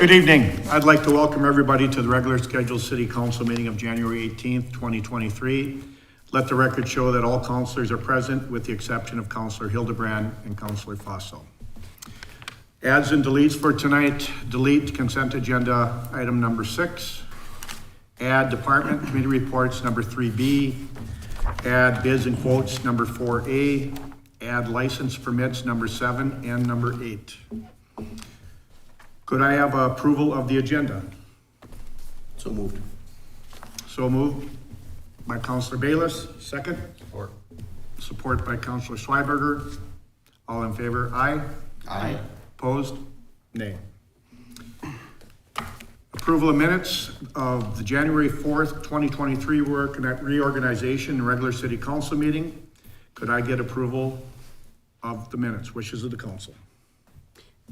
Good evening. I'd like to welcome everybody to the regular scheduled city council meeting of January 18th, 2023. Let the record show that all councilors are present with the exception of Councilor Hildebrand and Councilor Fossil. Adds and deletes for tonight: delete consent agenda item number 6, add department committee reports number 3B, add bids and quotes number 4A, add license permits number 7 and number 8. Could I have approval of the agenda? So moved. So moved by Councilor Bayless, second. Support. Support by Councilor Schweiberger. All in favor, aye. Aye. Opposed? Nay. Approval of minutes of the January 4th, 2023 work and reorganization and regular city council meeting. Could I get approval of the minutes? Wishes of the council.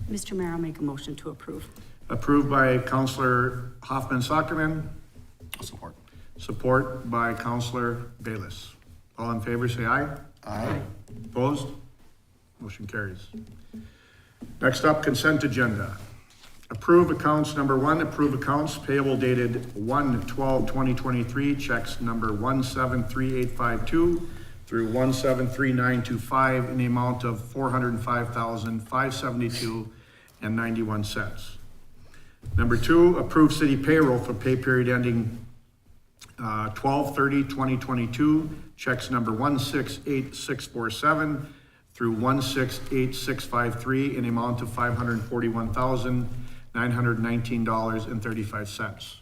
Mr. Mayor, I'll make a motion to approve. Approved by Councilor Hoffman-Sockman. Support. Support by Councilor Bayless. All in favor, say aye. Aye. Opposed? Motion carries. Next up, consent agenda. Approve accounts number 1, approve accounts payable dated 1/12/2023, checks number 173852 through 173925 in the amount of $405,572.91. Number 2, approve city payroll for pay period ending 12/30/2022, checks number 168647 through 168653 in the amount of $541,919.35.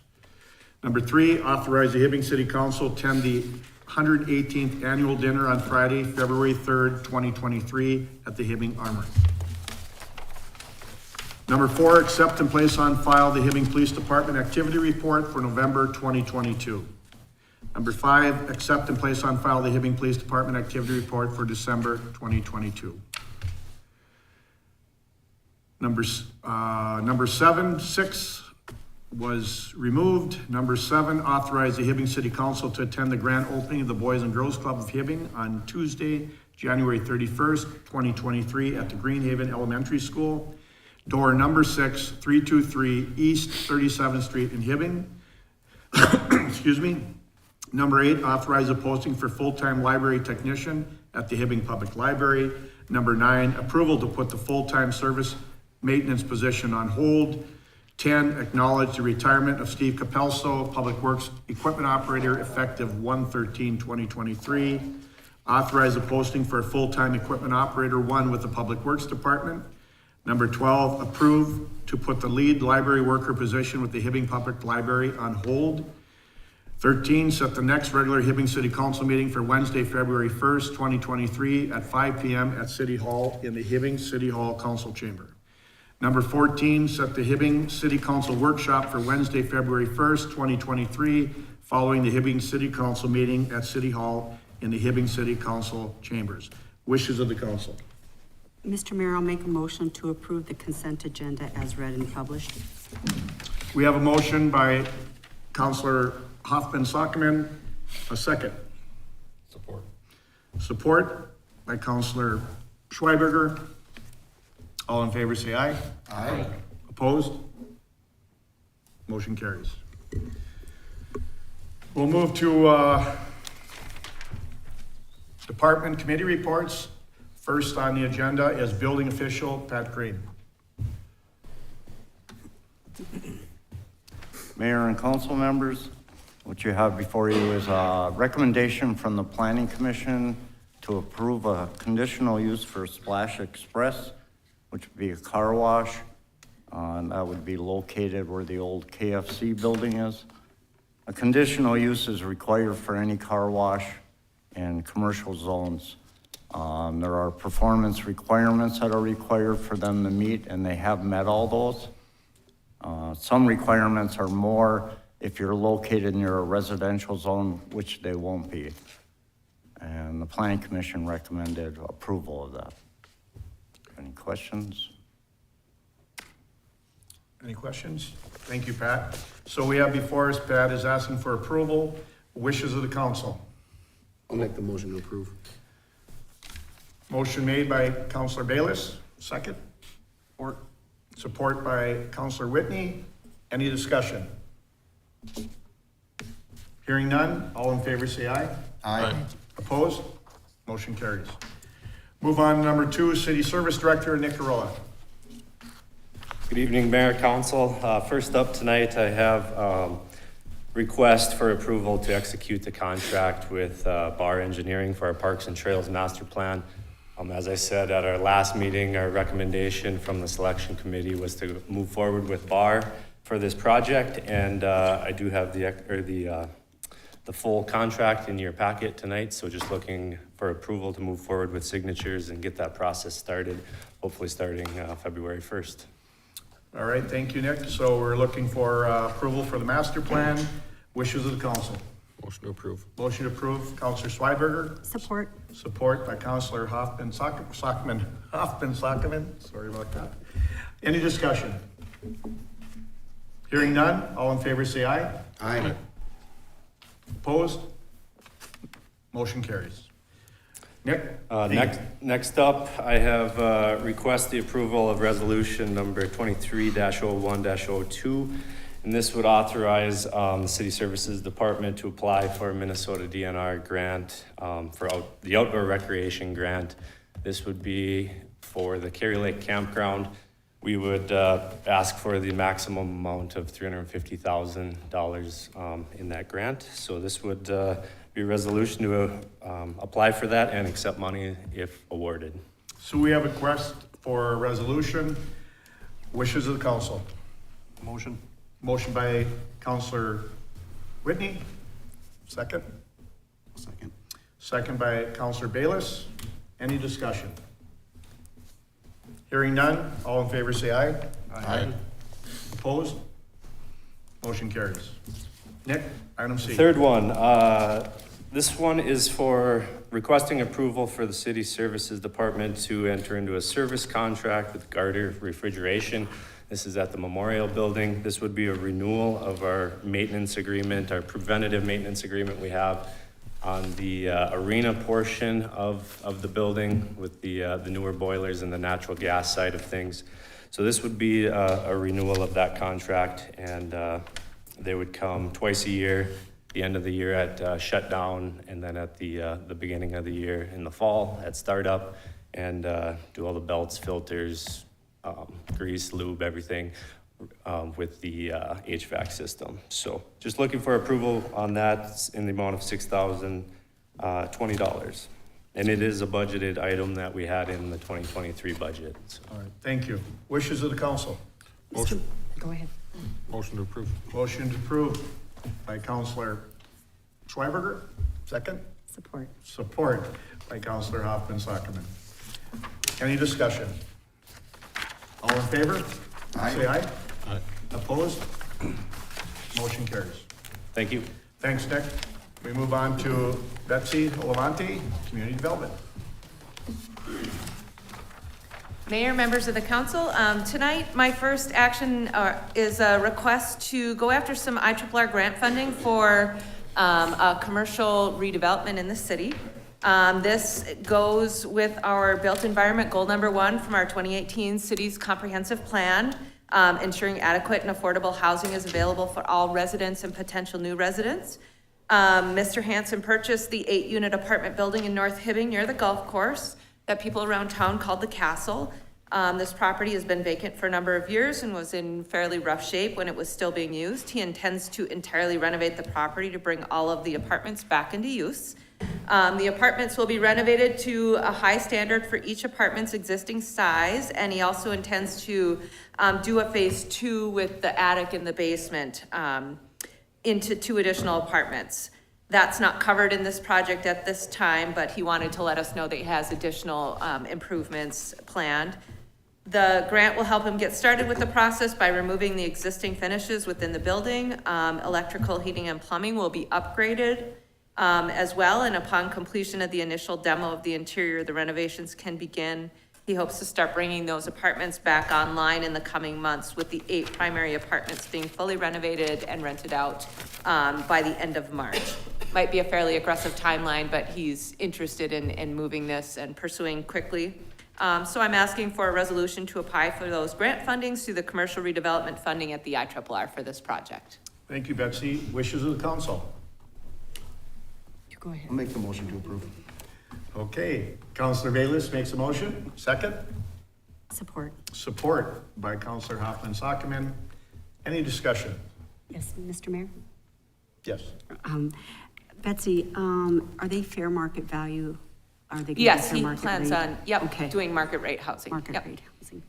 Number 3, authorize the Hibbing City Council attend the 118th annual dinner on Friday, February 3rd, 2023 at the Hibbing Armory. Number 4, accept and place on file the Hibbing Police Department activity report for November 2022. Number 5, accept and place on file the Hibbing Police Department activity report for December 2022. Number 6 was removed. Number 7, authorize the Hibbing City Council to attend the grand opening of the Boys and Girls Club of Hibbing on Tuesday, January 31st, 2023 at the Greenhaven Elementary School, door number 6, 323 East 37th Street in Hibbing. Excuse me. Number 8, authorize a posting for full-time library technician at the Hibbing Public Library. Number 9, approval to put the full-time service maintenance position on hold. 10, acknowledge the retirement of Steve Capelso, Public Works Equipment Operator, effective 1/13/2023. Authorize a posting for a full-time equipment operator 1 with the Public Works Department. Number 12, approve to put the lead library worker position with the Hibbing Public Library on hold. 13, set the next regular Hibbing City Council meeting for Wednesday, February 1st, 2023 at 5 p.m. at City Hall in the Hibbing City Hall Council Chamber. Number 14, set the Hibbing City Council workshop for Wednesday, February 1st, 2023, following the Hibbing City Council meeting at City Hall in the Hibbing City Council Chambers. Wishes of the council. Mr. Mayor, I'll make a motion to approve the consent agenda as read and published. We have a motion by Councilor Hoffman-Sockman, a second. Support. Support by Councilor Schweiberger. All in favor, say aye. Aye. Opposed? Motion carries. We'll move to department committee reports. First on the agenda is building official Pat Crane. Mayor and council members, what you have before you is a recommendation from the Planning Commission to approve a conditional use for Splash Express, which would be a car wash, and that would be located where the old KFC building is. A conditional use is required for any car wash in commercial zones. There are performance requirements that are required for them to meet, and they have met all those. Some requirements are more if you're located near a residential zone, which they won't be. And the Planning Commission recommended approval of that. Any questions? Any questions? Thank you, Pat. So we have before us, Pat is asking for approval. Wishes of the council. I'll make the motion to approve. Motion made by Councilor Bayless, second. support by Counselor Whitney. Any discussion? Hearing none, all in favor say aye. Aye. Opposed? Motion carries. Move on to number 2, City Service Director Nick Carolla. Good evening, Mayor, Council. First up tonight, I have request for approval to execute the contract with Bar Engineering for our Parks and Trails Master Plan. As I said at our last meeting, our recommendation from the selection committee was to move forward with Bar for this project, and I do have the full contract in your packet tonight, so just looking for approval to move forward with signatures and get that process started, hopefully starting February 1st. All right, thank you, Nick. So we're looking for approval for the master plan. Wishes of the council. Motion to approve. Motion to approve, Counselor Schweberger. Support. Support by Counselor Hoffman Sockman, sorry about that. Any discussion? Hearing none, all in favor say aye. Aye. Opposed? Motion carries. Nick? Next up, I have request the approval of resolution number 23-01-02. And this would authorize the City Services Department to apply for a Minnesota DNR grant for the outdoor recreation grant. This would be for the Cary Lake Campground. We would ask for the maximum amount of $350,000 in that grant. So this would be a resolution to apply for that and accept money if awarded. So we have a request for a resolution. Wishes of the council. Motion. Motion by Counselor Whitney. Second. Second. Second by Counselor Bayless. Any discussion? Hearing none, all in favor say aye. Aye. Opposed? Motion carries. Nick, item C. Third one, this one is for requesting approval for the City Services Department to enter into a service contract with Garter Refrigeration. This is at the Memorial Building. This would be a renewal of our maintenance agreement, our preventative maintenance agreement we have on the arena portion of the building with the newer boilers and the natural gas side of things. So this would be a renewal of that contract, and they would come twice a year, the end of the year at shutdown, and then at the beginning of the year in the fall at startup, and do all the belts, filters, grease, lube, everything with the HVAC system. So just looking for approval on that in the amount of $6,020. And it is a budgeted item that we had in the 2023 budget. So. All right, thank you. Wishes of the council. Mr. Go ahead. Motion to approve. Motion to approve by Counselor Schweberger. Second. Support. Support by Counselor Hoffman Sockman. Any discussion? All in favor? Aye. Say aye. Aye. Opposed? Motion carries. Thank you. Thanks, Nick. We move on to Betsy Levante, Community Development. Mayor, members of the council, tonight my first action is a request to go after some IRRR grant funding for a commercial redevelopment in the city. This goes with our built environment goal number 1 from our 2018 Cities Comprehensive Plan, ensuring adequate and affordable housing is available for all residents and potential new residents. Mr. Hanson purchased the 8-unit apartment building in North Hibbing near the golf course that people around town called the Castle. This property has been vacant for a number of years and was in fairly rough shape when it was still being used. He intends to entirely renovate the property to bring all of the apartments back into use. The apartments will be renovated to a high standard for each apartment's existing size, and he also intends to do a phase 2 with the attic and the basement into 2 additional apartments. That's not covered in this project at this time, but he wanted to let us know that he has additional improvements planned. The grant will help him get started with the process by removing the existing finishes within the building. Electrical, heating, and plumbing will be upgraded as well, and upon completion of the initial demo of the interior, the renovations can begin. He hopes to start bringing those apartments back online in the coming months, with the 8 primary apartments being fully renovated and rented out by the end of March. Might be a fairly aggressive timeline, but he's interested in moving this and pursuing quickly. So I'm asking for a resolution to apply for those grant fundings through the commercial redevelopment funding at the IRRR for this project. Thank you, Betsy. Wishes of the council. You go ahead. I'll make the motion to approve. Okay, Counselor Bayless makes a motion. Second? Support. Support by Counselor Hoffman Sockman. Any discussion? Yes, Mr. Mayor? Yes. Betsy, are they fair market value? Are they? gonna be Yes, fair he market plans rate? on, yep, Okay. doing market rate housing. Market Yep. rate housing.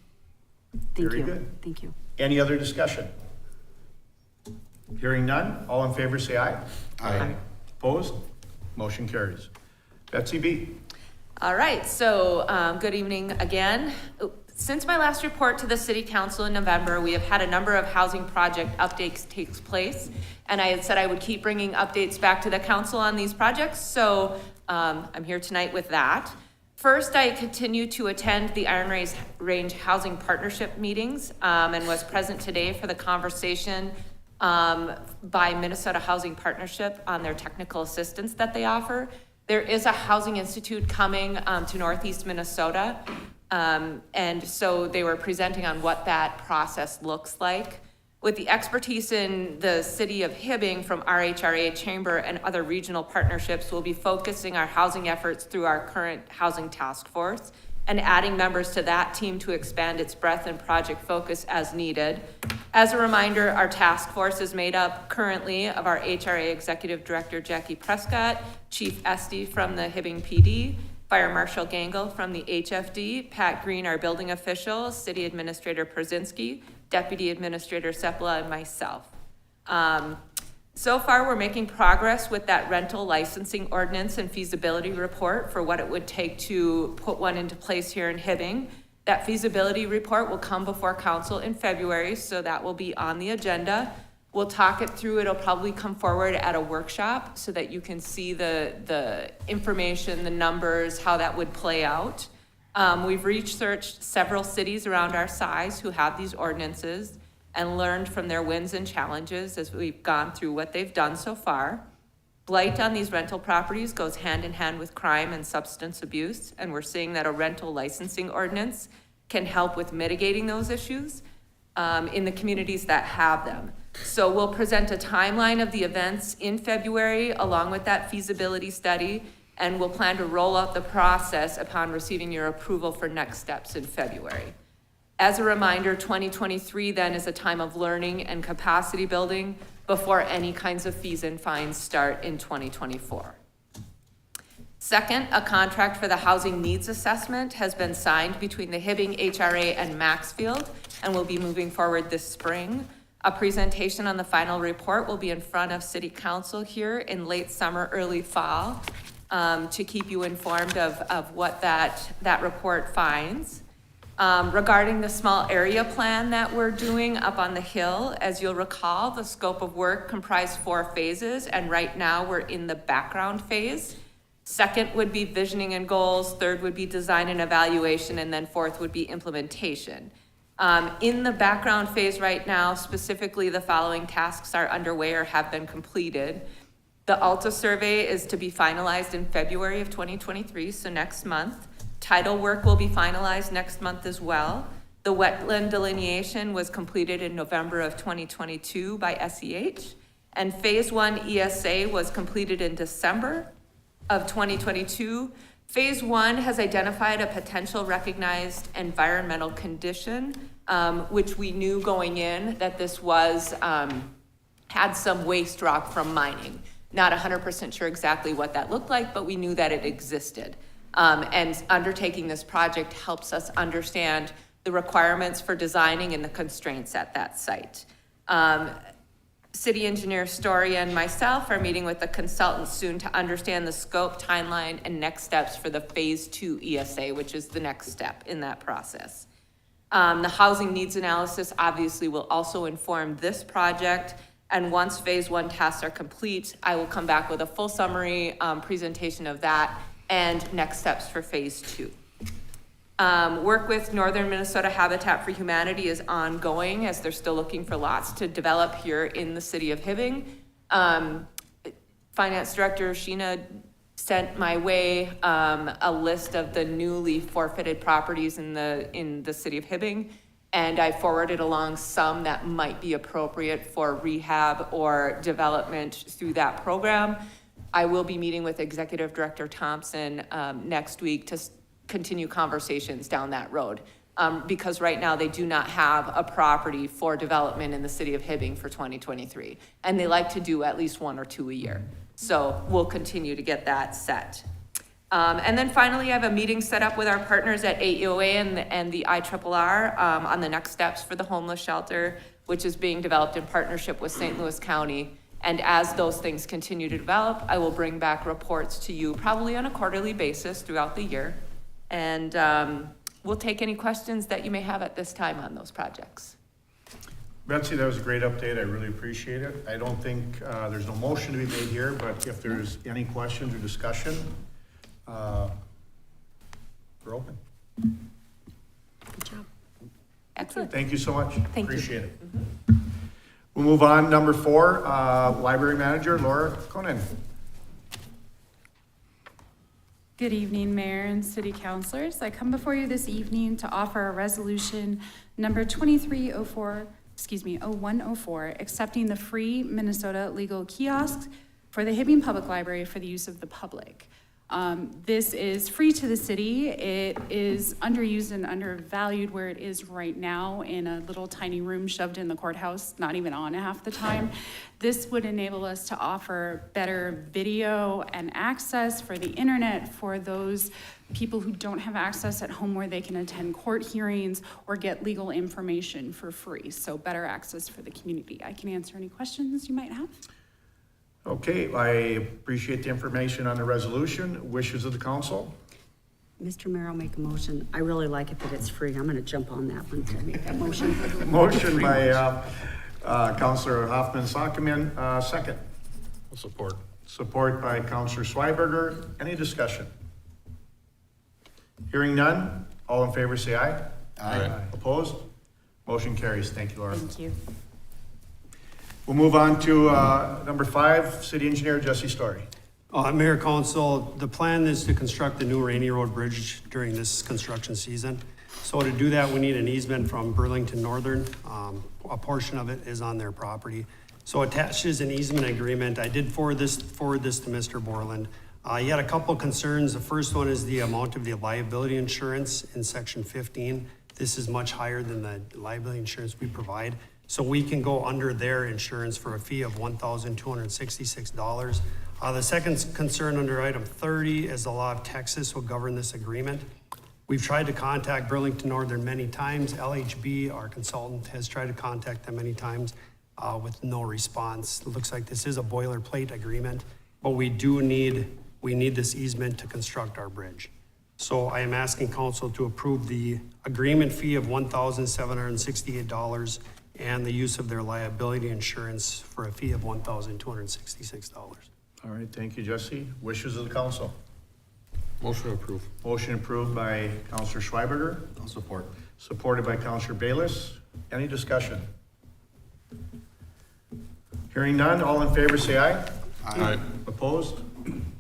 Thank Very you. good. Thank you. Any other discussion? Hearing none, all in favor say aye. Aye. Opposed? Motion carries. Betsy B. All right, so, good evening again. Since my last report to the city council in November, we have had a number of housing project updates takes place. And I had said I would keep bringing updates back to the council on these projects, so, I'm here tonight with that. First, I continue to attend the Iron Range Housing Partnership meetings, and was present today for the conversation, by Minnesota Housing Partnership on their technical assistance that they offer. There is a housing institute coming to Northeast Minnesota. And so they were presenting on what that process looks like. With the expertise in the city of Hibbing from RHRA Chamber and other regional partnerships, we'll be focusing our housing efforts through our current housing task force and adding members to that team to expand its breadth and project focus as needed. As a reminder, our task force is made up currently of our HRA Executive Director Jackie Prescott, Chief Esty from the Hibbing PD, Fire Marshal Gangle from the HFD, Pat Green, our building official, City Administrator Pruszinske, Deputy Administrator Sepala, and myself. So far, we're making progress with that rental licensing ordinance and feasibility report for what it would take to put one into place here in Hibbing. That feasibility report will come before council in February, so that will be on the agenda. We'll talk it through. It'll probably come forward at a workshop so that you can see the information, the numbers, how that would play out. We've researched several cities around our size who have these ordinances and learned from their wins and challenges as we've gone through what they've done so far. Blight on these rental properties goes hand in hand with crime and substance abuse, and we're seeing that a rental licensing ordinance can help with mitigating those issues in the communities that have them. So we'll present a timeline of the events in February along with that feasibility study, and we'll plan to roll out the process upon receiving your approval for next steps in February. As a reminder, 2023 then is a time of learning and capacity building before any kinds of fees and fines start in 2024. Second, a contract for the housing needs assessment has been signed between the Hibbing HRA and Maxfield and will be moving forward this spring. A presentation on the final report will be in front of City Council here in late summer, early fall, to keep you informed of what that report finds. Regarding the small area plan that we're doing up on the hill, as you'll recall, the scope of work comprised 4 phases, and right now we're in the background phase. Second would be visioning and goals, third would be design and evaluation, and then fourth would be implementation. In the background phase right now, specifically the following tasks are underway or have been completed. The ALTA survey is to be finalized in February of 2023, so next month. Title work will be finalized next month as well. The wetland delineation was completed in November of 2022 by SEH, and Phase 1 ESA was completed in December of 2022. Phase 1 has identified a potential recognized environmental condition, which we knew going in that this was, had some waste rock from mining. Not 100% sure exactly what that looked like, but we knew that it existed. And undertaking this project helps us understand the requirements for designing and the constraints at that site. City Engineer Story and myself are meeting with the consultants soon to understand the scope, timeline, and next steps for the Phase 2 ESA, which is the next step in that process. The housing needs analysis obviously will also inform this project, and once Phase 1 tasks are complete, I will come back with a full summary presentation of that and next steps for Phase 2. Work with Northern Minnesota Habitat for Humanity is ongoing as they're still looking for lots to develop here in the city of Hibbing. Finance Director SHEENA sent my way a list of the newly forfeited properties in the city of Hibbing. And I forwarded along some that might be appropriate for rehab or development through that program. I will be meeting with Executive Director Thompson next week to continue conversations down that road. Because right now they do not have a property for development in the city of Hibbing for 2023. And they like to do at least 1 or 2 a year. So we'll continue to get that set. And then finally, I have a meeting set up with our partners at AEOA and the IRRR on the next steps for the homeless shelter, which is being developed in partnership with St. Louis County. And as those things continue to develop, I will bring back reports to you probably on a quarterly basis throughout the year. And we'll take any questions that you may have at this time on those projects. Betsy, that was a great update. I really appreciate it. I don't think, there's no motion to be made here, but if there's any questions or discussion, we're open. Good job. Excellent. Thank you so much. Thank you. Appreciate it. We'll move on. Number 4, Library Manager Laura Conan. Good evening, Mayor and City Councilors. I come before you this evening to offer a resolution number 0104, accepting the free Minnesota legal kiosks for the Hibbing Public Library for the use of the public. This is free to the city. It is underused and undervalued where it is right now in a little tiny room shoved in the courthouse, not even on half the time. This would enable us to offer better video and access for the internet for those people who don't have access at home where they can attend court hearings or get legal information for free. So better access for the community. I can answer any questions you might have. Okay, I appreciate the information on the resolution. Wishes of the council? Mr. Mayor, I'll make a motion. I really like it that it's free. I'm gonna jump on that one to make that motion. Motion by Councilor Hoffman Sockman, second. I'll support. Support by Councilor Schweberger. Any discussion? Hearing none, all in favor say aye. Aye. Opposed? Motion carries. Thank you, Laura. Thank you. We'll move on to number 5, City Engineer Jesse Story. Mayor, Council, the plan is to construct the new Rainy Road Bridge during this construction season. So to do that, we need an easement from Burlington Northern. A portion of it is on their property. So attached is an easement agreement. I did forward this to Mr. Borland. He had a couple concerns. The first one is the amount of the liability insurance in section 15. This is much higher than the liability insurance we provide. So we can go under their insurance for a fee of $1,266. The second concern under item 30 is the law of Texas will govern this agreement. We've tried to contact Burlington Northern many times. LHB, our consultant, has tried to contact them many times with no response. It looks like this is a boilerplate agreement, but we need this easement to construct our bridge. So I am asking council to approve the agreement fee of $1,768 and the use of their liability insurance for a fee of $1,266. All right, thank you, Jesse. Wishes of the council? Motion to approve. Motion approved by Councilor Schweberger, I'll support. supported by Councilor Bayless. Any discussion? Hearing none, all in favor say aye. Aye. Opposed?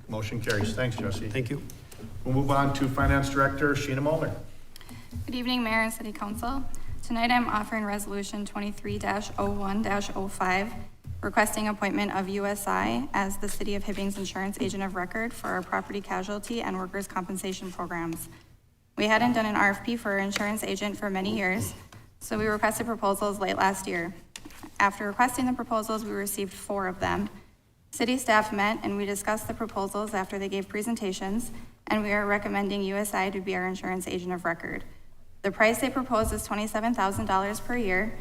Motion carries. Thanks, Jesse. Thank you. We'll move on to Finance Director SHEENA MULNER. Good evening, Mayor and City Council. Tonight I'm offering Resolution 23-01-05, requesting appointment of USI as the City of Hibbing's insurance agent of record for our property casualty and workers' compensation programs. We hadn't done an RFP for our insurance agent for many years, so we requested proposals late last year. After requesting the proposals, we received 4 of them. City staff met and we discussed the proposals after they gave presentations, and we are recommending USI to be our insurance agent of record. The price they propose is $27,000 per year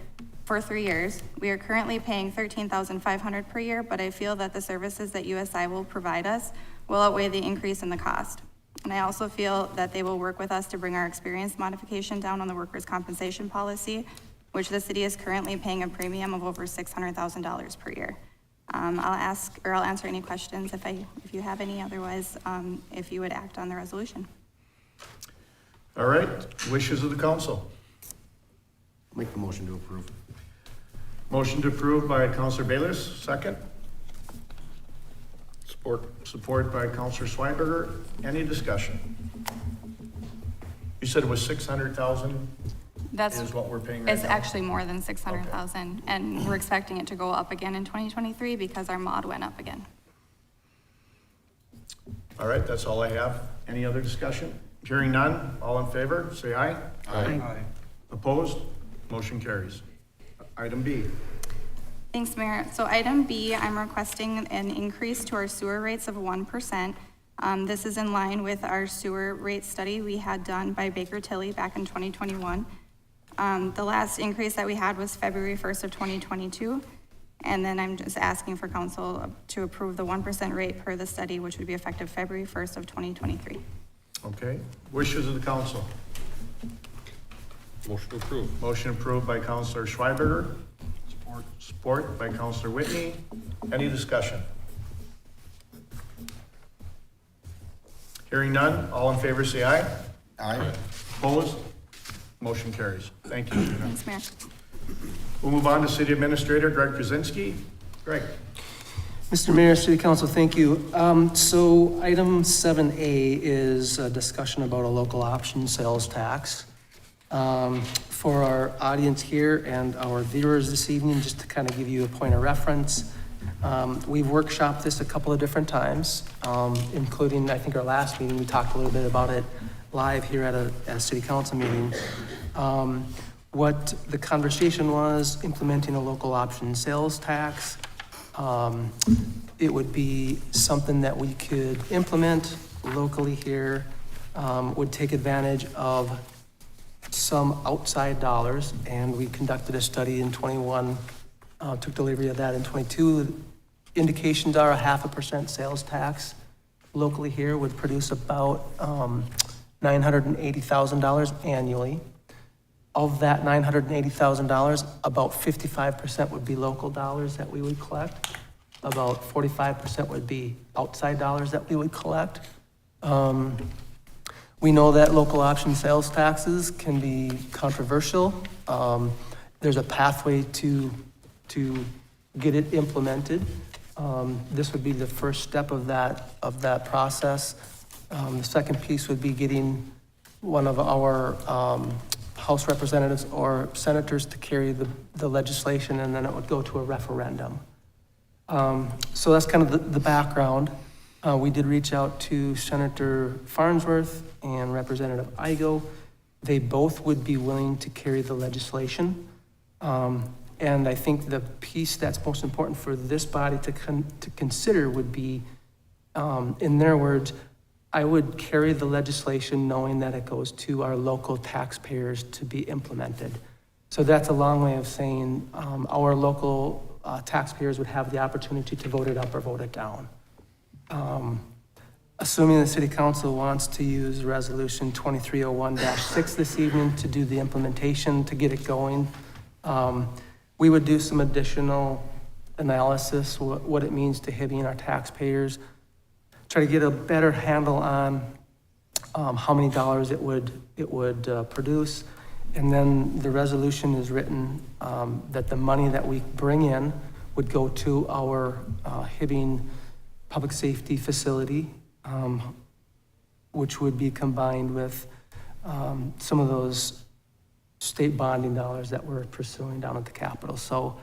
for 3 years. We are currently paying $13,500 per year, but I feel that the services that USI will provide us will outweigh the increase in the cost. And I also feel that they will work with us to bring our experience modification down on the workers' compensation policy, which the city is currently paying a premium of over $600,000 per year. I'll answer any questions if you have any. Otherwise, if you would act on the resolution. All right, wishes of the council. Make the motion to approve. Motion to approve by Councilor Bayless, second. Support. Support. Support by Counselor Schweberger. Any discussion? You said it was 600,000 That's, is what we're paying right it's now? actually more than 600,000, and we're expecting it to go up again in 2023 because our mod went up again. All right, that's all I have. Any other discussion? Hearing none, all in favor, say aye. Aye. Opposed? Motion carries. Item B. Thanks, Mayor. So item B, I'm requesting an increase to our sewer rates of 1%. This is in line with our sewer rate study we had done by Baker Tilly back in 2021. The last increase that we had was February 1st of 2022. And then I'm just asking for council to approve the 1% rate per the study, which would be effective February 1st of 2023. Okay, wishes of the council. Motion approved. Motion approved by Counselor Schweberger. Support by Counselor Whitney. Any discussion? Hearing none, all in favor say aye. Aye. Opposed? Motion carries. Thank you, Sheena. Thanks, Mayor. We'll move on to City Administrator Greg Pruszynski. Greg. Mr. Mayor, City Council, thank you. So item 7A is a discussion about a local option sales tax. For our audience here and our viewers this evening, just to kind of give you a point of reference, we've workshopped this a couple of different times, including, I think, our last meeting, we talked a little bit about it live here at a City Council meeting. What the conversation was, implementing a local option sales tax. It would be something that we could implement locally here, would take advantage of some outside dollars, and we conducted a study in 21, took delivery of that in 22. Indications are a 0.5% sales tax locally here would produce about $980,000 annually. Of that $980,000, about 55% would be local dollars that we would collect. About 45% would be outside dollars that we would collect. We know that local option sales taxes can be controversial. There's a pathway to get it implemented. This would be the first step of that process. The second piece would be getting one of our House representatives or senators to carry the legislation, and then it would go to a referendum. So that's kind of the background. We did reach out to Senator Farnsworth and Representative Igo. They both would be willing to carry the legislation. And I think the piece that's most important for this body to consider would be, in their words, I would carry the legislation knowing that it goes to our local taxpayers to be implemented. So that's a long way of saying our local taxpayers would have the opportunity to vote it up or vote it down. Assuming the City Council wants to use Resolution 2301-6 this evening to do the implementation, to get it going, we would do some additional analysis, what it means to Hibbing, our taxpayers, try to get a better handle on how many dollars it would produce. And then the resolution is written that the money that we bring in would go to our Hibbing Public Safety Facility, which would be combined with some of those state bonding dollars that we're pursuing down at the Capitol. So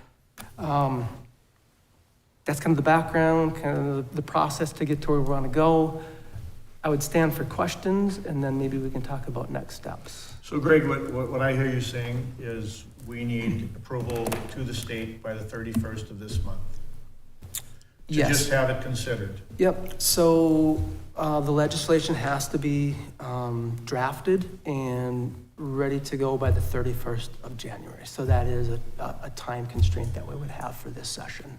that's kind of the background, kind of the process to get to where we want to go. I would stand for questions, and then maybe we can talk about next steps. So Greg, what I hear you saying is we need approval to the state by the 31st of this month. Yes. Just have it considered. Yep, so the legislation has to be drafted and ready to go by the 31st of January. So that is a time constraint that we would have for this session.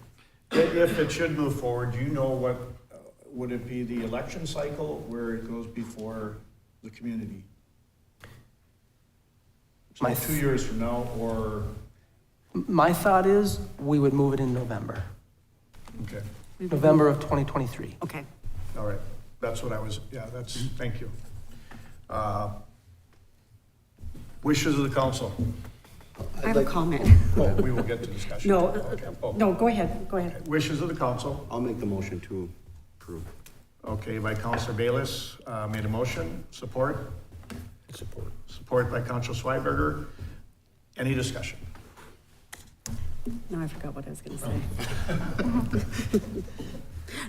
If it should move forward, do you know what, would it be the election cycle where it goes before the community? So 2 years from now, or? My thought is we would move it in November. Okay, November of 2023. Okay. all right. That's what I was, thank you. Wishes of the council. I have a comment. Oh, we will get to discussion. No, Okay. Oh. no, go ahead, go ahead. Wishes of the council. I'll make the motion to approve. Okay, by Counselor Bayless, made a motion, support? Support. Support by Counselor Schweberger. Any discussion? No, I forgot what I was gonna say.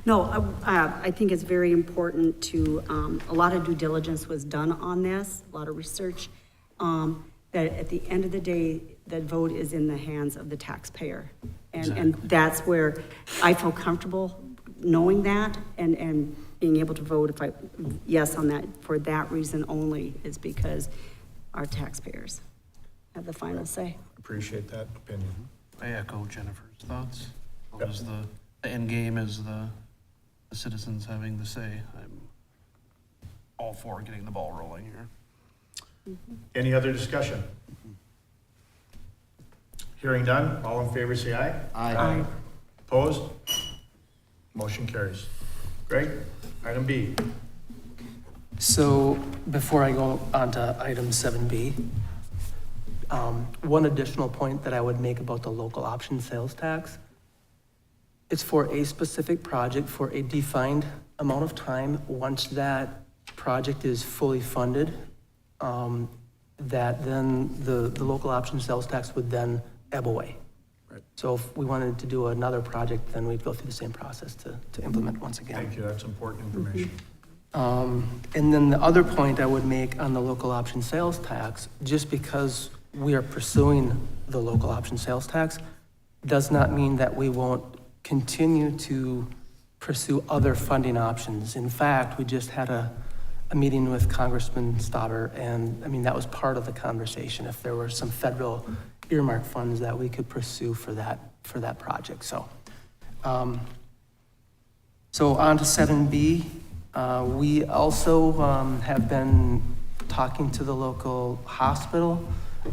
No, I think it's very important to, a lot of due diligence was done on this, a lot of research. That at the end of the day, that vote is in the hands of the taxpayer. And that's where I feel comfortable knowing that and being able to vote yes on that, for that reason only, is because our taxpayers have the final say. Appreciate that opinion. I echo Jennifer's thoughts. Yep. As the end game is the citizens having the say. I'm all for getting the ball rolling here. Any other discussion? Hearing none, all in favor say aye. Aye. Opposed? Motion carries. Greg, item B. So before I go on to item 7B, one additional point that I would make about the local option sales tax. It's for a specific project for a defined amount of time. Once that project is fully funded, that then the local option sales tax would then ebb away. Right. So if we wanted to do another project, then we'd go through the same process to implement once again. Thank you, that's important information. And then the other point I would make on the local option sales tax, just because we are pursuing the local option sales tax, does not mean that we won't continue to pursue other funding options. In fact, we just had a meeting with Congressman Stauber, and I mean, that was part of the conversation, if there were some federal earmark funds that we could pursue for that project. So on to 7B. We also have been talking to the local hospital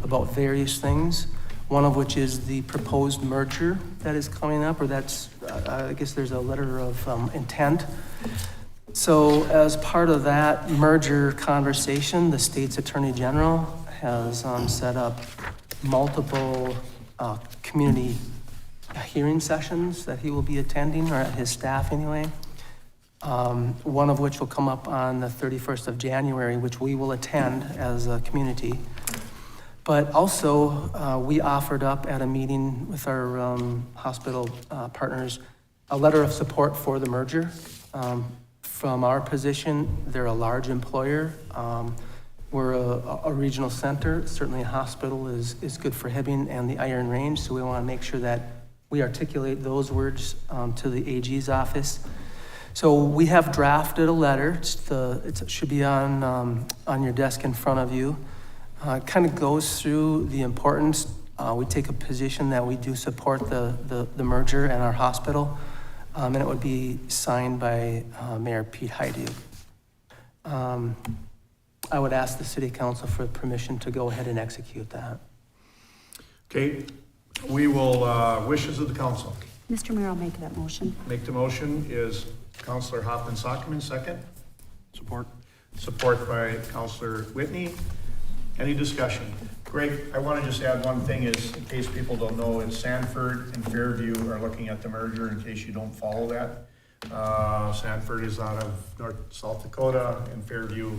about various things, one of which is the proposed merger that is coming up, or that's, I guess there's a letter of intent. So as part of that merger conversation, the state's attorney general has set up multiple community hearing sessions that he will be attending, or his staff anyway. One of which will come up on the 31st of January, which we will attend as a community. But also, we offered up at a meeting with our hospital partners a letter of support for the merger. From our position, they're a large employer. We're a regional center. Certainly a hospital is good for Hibbing and the Iron Range, so we want to make sure that we articulate those words to the AG's office. So we have drafted a letter. It should be on your desk in front of you. It kind of goes through the importance. We take a position that we do support the merger and our hospital, and it would be signed by Mayor Pete Heidig. I would ask the city council for permission to go ahead and execute that. Okay, we will, wishes of the council. Mr. Mayor, I'll make that motion. Make the motion is Counselor Hoffman-Sockman, second. Support. Support by Counselor Whitney. Any discussion? Greg, I want to just add one thing is, in case people don't know, it's Sanford and Fairview are looking at the merger, in case you don't follow that. Sanford is out of South Dakota and Fairview.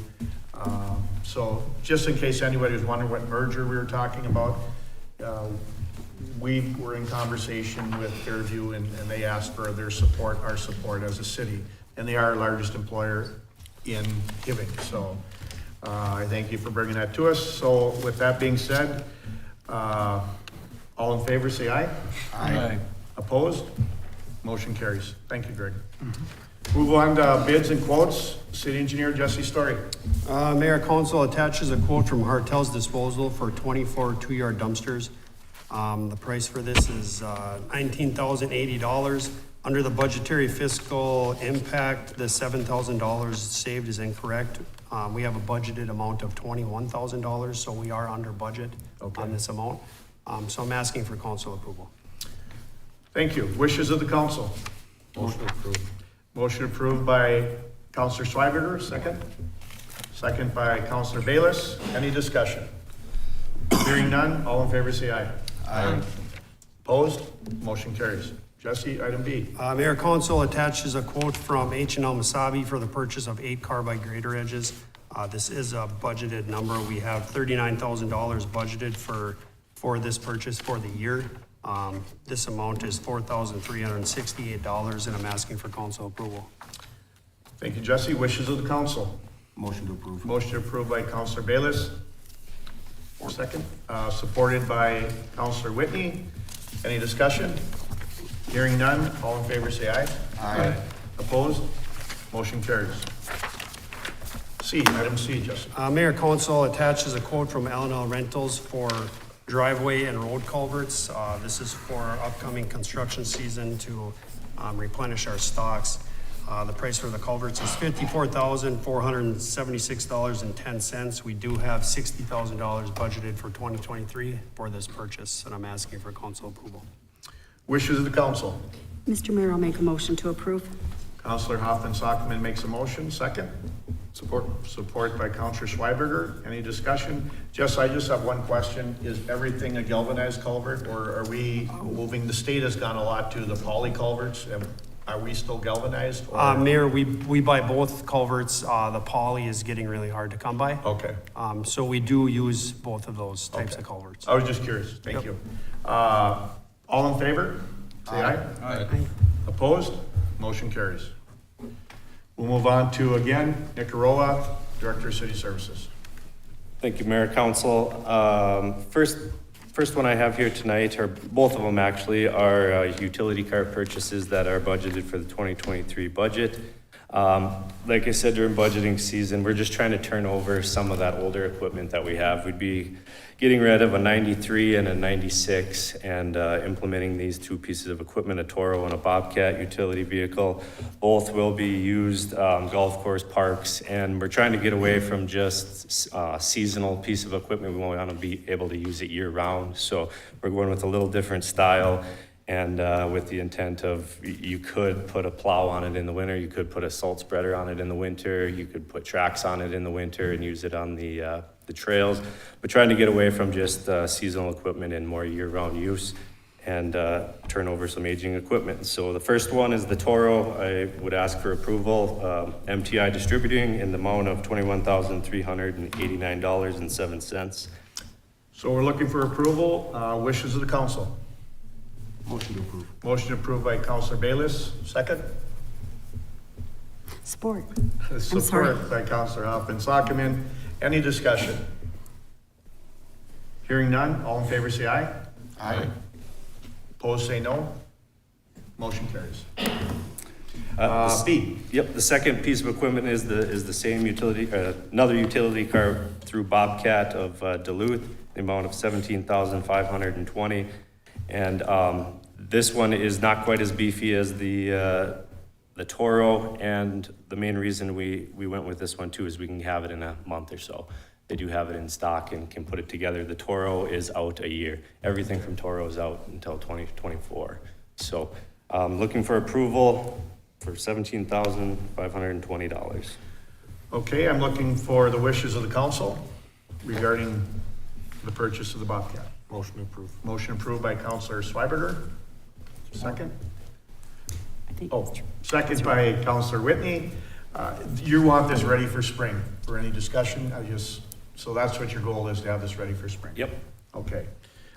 So just in case anybody was wondering what merger we were talking about, we were in conversation with Fairview and they asked for their support, our support as a city. And they are our largest employer in Hibbing. So I thank you for bringing that to us. So with that being said, all in favor say aye. Aye. Opposed? Motion carries. Thank you, Greg. Move on to bids and quotes. City Engineer Jesse Story. Mayor, council attaches a quote from Hartel's Disposal for 24 two-yard dumpsters. The price for this is $19,080. Under the budgetary fiscal impact, the $7,000 saved is incorrect. We have a budgeted amount of $21,000, so we are under budget on this amount. So I'm asking for council approval. Thank you. Wishes of the council. Motion approved. Motion approved by Counselor Schweberger, second. Second by Counselor Bayless. Any discussion? Hearing none, all in favor say aye. Aye. Opposed? Motion carries. Jesse, item B. Mayor Council attaches a quote from H&L Masabi for the purchase of 8 carbide grader edges. This is a budgeted number. We have $39,000 budgeted for this purchase for the year. This amount is $4,368, and I'm asking for council approval. Thank you, Jesse. Wishes of the council. Motion to approve. Motion approved by Counselor Bayless. Second, supported by Counselor Whitney. Any discussion? Hearing none, all in favor say aye. Aye. Opposed? Motion carries. C, item C, Jesse. Mayor Council attaches a quote from L&L Rentals for driveway and road culverts. This is for our upcoming construction season to replenish our stocks. The price for the culverts is $54,476.10. We do have $60,000 budgeted for 2023 for this purchase, and I'm asking for council approval. Wishes of the council. Mr. Mayor, I'll make a motion to approve. Counselor Hoffman-Sockman makes a motion. Second? Support. Support by Counselor Schweberger. Any discussion? Jess, I just have one question. Is everything a galvanized culvert, or are we moving? The state has gone a lot to the poly culverts. Are we still galvanized? Or? Mayor, we buy both culverts. The poly is getting really hard to come by. Okay. So we do use both of those types Okay. of culverts. I was just curious. Thank you. All in favor? Say aye. Aye. Opposed? Motion carries. We'll move on to, again, Nicarola, Director of City Services. Thank you, Mayor, Council. First one I have here tonight, or both of them actually, are utility cart purchases that are budgeted for the 2023 budget. Like I said, during budgeting season, we're just trying to turn over some of that older equipment that we have. We'd be getting rid of a 93 and a 96 and implementing these two pieces of equipment, a Toro and a Bobcat utility vehicle. Both will be used golf course parks, and we're trying to get away from just seasonal piece of equipment. We want to be able to use it year round. So we're going with a little different style, and with the intent of you could put a plow on it in the winter, you could put a salt spreader on it in the winter, you could put tracks on it in the winter and use it on the trails. We're trying to get away from just seasonal equipment and more year-round use, and turn over some aging equipment. So the first one is the Toro. I would ask for approval, MTI Distributing, in the amount of $21,389.07. So we're looking for approval. Wishes of the council. Motion to approve. Motion approved by Counselor Bayless. Second? Support. Support by Counselor Hoffman-Sockman. Any discussion? Hearing none, all in favor say aye. Aye. Opposed say no. Motion carries. B. Yep, the second piece of equipment is the same utility, another utility car through Bobcat of Duluth, the amount of $17,520. And this one is not quite as beefy as the Toro, and the main reason we went with this one too is we can have it in a month or so. They do have it in stock and can put it together. The Toro is out a year. Everything from Toro is out until 2024. So looking for approval for $17,520. Okay, I'm looking for the wishes of the council regarding the purchase of the Bobcat. Motion approved. Motion approved by Counselor Schweberger. Second? I think Oh, second by Counselor Whitney. You want this ready for spring, for any discussion? So that's what your goal is, to have this ready for spring? Yep. Okay.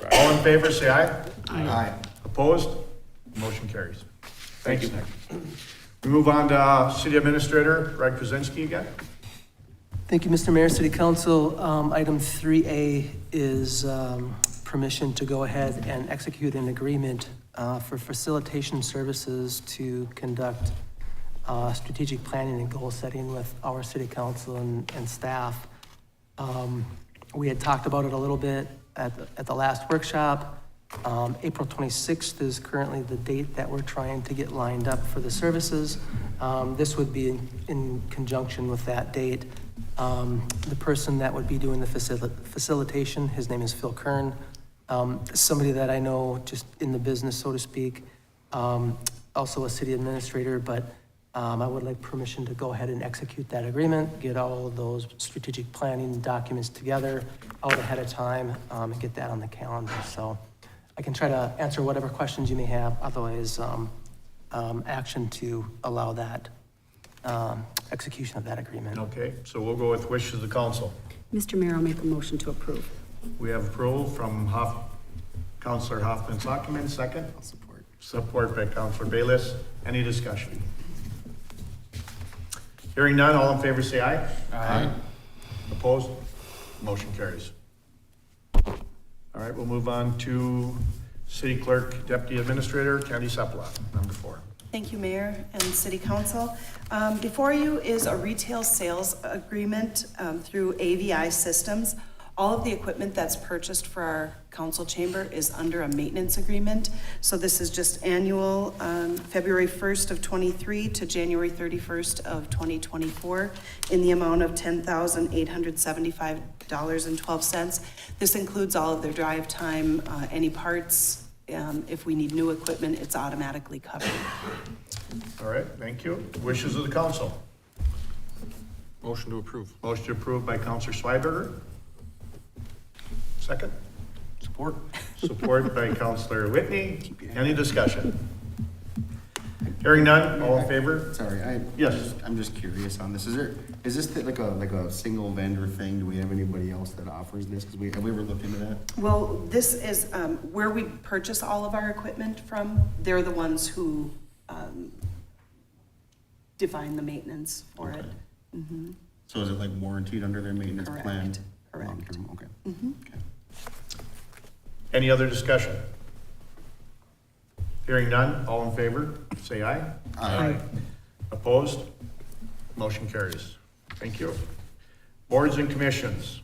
Right. All in favor, say aye. Aye. Opposed? Motion carries. Thanks, Nick. We move on to City Administrator Greg Pruszynski again. Thank you, Mr. Mayor, City Council. Item 3A is permission to go ahead and execute an agreement for facilitation services to conduct strategic planning and goal setting with our city council and staff. We had talked about it a little bit at the last workshop. April 26th is currently the date that we're trying to get lined up for the services. This would be in conjunction with that date. The person that would be doing the facilitation, his name is Phil Kern. Somebody that I know just in the business, so to speak, also a city administrator, but I would like permission to go ahead and execute that agreement, get all of those strategic planning documents together out ahead of time, and get that on the calendar. So I can try to answer whatever questions you may have, otherwise, action to allow that, execution of that agreement. Okay, so we'll go with wishes of the council. Mr. Mayor, I'll make a motion to approve. We have approval from Counselor Hoffman-Sockman, second. I'll support. Support by Counselor Bayless. Any discussion? Hearing none, all in favor say aye. Aye. Opposed? Motion carries. All right, we'll move on to City Clerk Deputy Administrator Candy Sepala, number 4. Thank you, Mayor and City Council. Before you is a retail sales agreement through AVI Systems. All of the equipment that's purchased for our council chamber is under a maintenance agreement. So this is just annual, February 1st of 23 to January 31st of 2024 in the amount of $10,875.12. This includes all of their drive time, any parts. If we need new equipment, it's automatically covered. All right, thank you. Wishes of the council. Motion to approve. Motion approved by Counselor Schweberger. Second. Support. Support by Counselor Whitney. Any discussion? Hearing none, all in favor? Sorry, Yes. I'm just curious on this. Is this like a single vendor thing? Do we have anybody else that offers this? Have we ever looked into that? Well, this is where we purchase all of our equipment from. They're the ones who define the maintenance for it. Okay. So is it like warranted under their maintenance Correct. plan? Correct. Long-term, okay. Okay. Any other discussion? Hearing none, all in favor, say aye. Aye. Opposed? Motion carries. Thank you. Boards and commissions.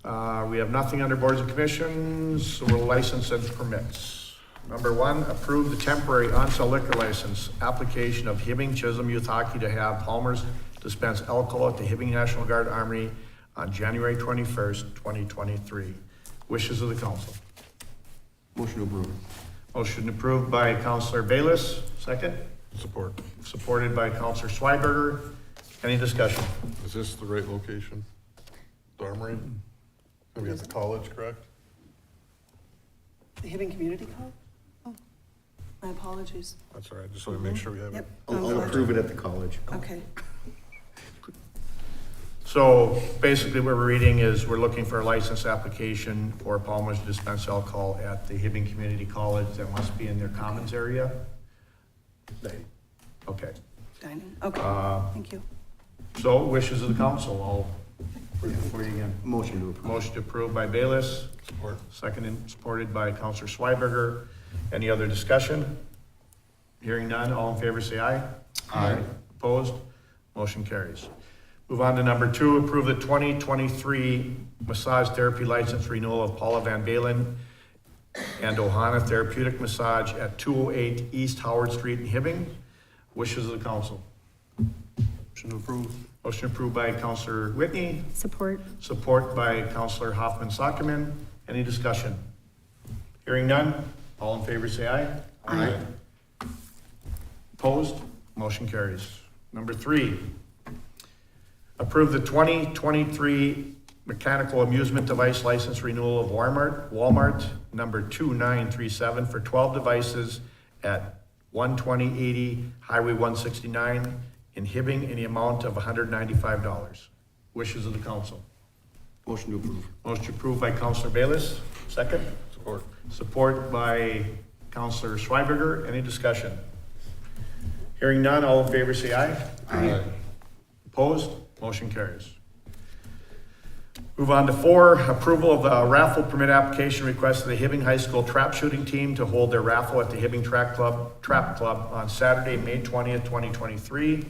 We have nothing under boards and commissions, so we'll license and permits. Number 1, approve the temporary on-sale liquor license application of Hibbing Chisholm Youth Hockey to have Palmer's dispense alcohol at the Hibbing National Guard Armory on January 21st, 2023. Wishes of the council. Motion to approve. Motion approved by Counselor Bayless, second. Support. Supported by Counselor Schweberger. Any discussion? Is this the right location? The Armory? Maybe at the college, correct? The Hibbing Community College? Oh, my apologies. That's all right, just so we make sure we have it. Yep. I'll approve it at the college. Okay. So basically what we're reading is we're looking for a license application for Palmer's to dispense alcohol at the Hibbing Community College that must be in their commons area. Okay. Dining, okay, thank you. So wishes of the council, I'll put it before you again. Motion to approve. Motion approved by Bayless, Support. second and supported by Counselor Schweberger. Any other discussion? Hearing none, all in favor say aye. Aye. Opposed? Motion carries. Move on to number 2, approve the 2023 massage therapy license renewal of Paula Van Balen and Ohana Therapeutic Massage at 208 East Howard Street in Hibbing. Wishes of the council. Motion to approve. Motion approved by Counselor Whitney, Support. support by Counselor Hoffman-Sockman. Any discussion? Hearing none, all in favor say aye. Aye. Opposed? Motion carries. Number 3, approve the 2023 mechanical amusement device license renewal of Walmart number 2937 for 12 devices at 12080 Highway 169 in Hibbing in the amount of $195. Wishes of the council. Motion to approve. Motion approved by Counselor Bayless, second. Support. Support by Counselor Schweberger. Any discussion? Hearing none, all in favor say aye. Aye. Opposed? Motion carries. Move on to 4, approval of the raffle permit application request of the Hibbing High School trap shooting team to hold their raffle at the Hibbing Trap Club on Saturday, May 20th, 2023.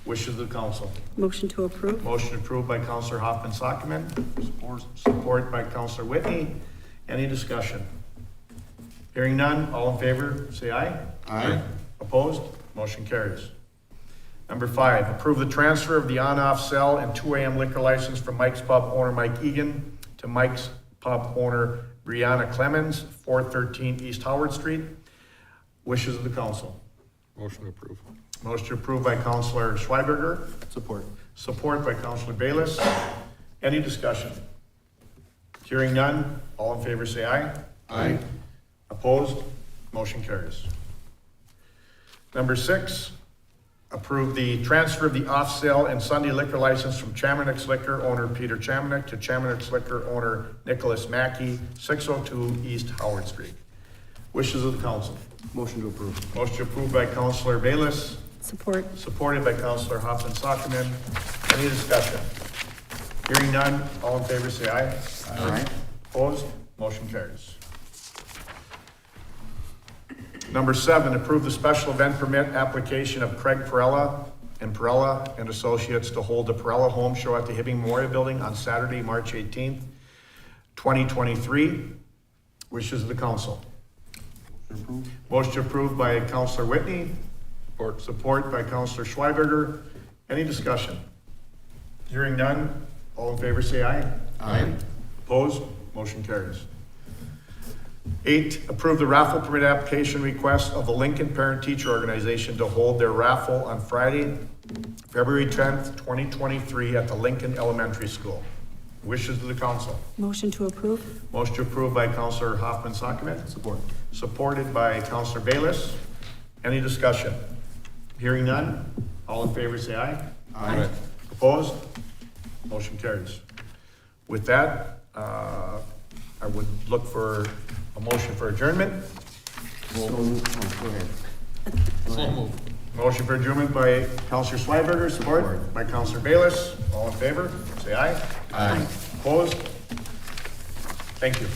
Wishes of the council. Motion to approve. Motion approved by Counselor Hoffman-Sockman. Support by Counselor Whitney. Any discussion? Hearing none, all in favor, say aye. Aye. Opposed? Motion carries. Number 5, approve the transfer of the on-off sale and 2 a.m. liquor license from Mike's Pub owner Mike Egan to Mike's Pub owner Brianna Clemens, 413 East Howard Street. Wishes of the council. Motion to approve. Motion approved by Counselor Schweberger. Support. Support by Counselor Bayless. Any discussion? Hearing none, all in favor say aye. Aye. Opposed? Motion carries. Number 6, approve the transfer of the off-sale and Sunday liquor license from Chamonix Liquor owner Peter Chamonix to Chamonix Liquor owner Nicholas Mackey, 602 East Howard Street. Wishes of the council. Motion to approve. Motion approved by Councilor Bayless, Support. supported by Councilor Hoffman Sockman. Any discussion? Hearing none, all in favor say aye. Aye. Opposed? Motion carries. Number 7, approve the special event permit application of Craig Perella and Associates to hold the Perella Home Show at the Hibbing Memorial Building on Saturday, March 18th, 2023. Wishes of the council. Motion approved by Councilor Whitney. Support by Councilor Schweberger. Any discussion? Hearing none, all in favor say aye. Aye. Opposed? Motion carries. 8, approve the raffle permit application request of the Lincoln Parent Teacher Organization to hold their raffle on Friday, February 10th, 2023 at the Lincoln Elementary School. Wishes of the council. Motion to approve. Motion approved by Councilor Hoffman Sockman. Support. Supported by Councilor Bayless. Any discussion? Hearing none, all in favor say aye. Aye. Opposed? Motion carries. With that, I would look for a motion for adjournment. So, go ahead. So moved. Motion for adjournment by Councilor Schweberger, support by Councilor Bayless. All in favor, say aye. Aye. Opposed? Thank you.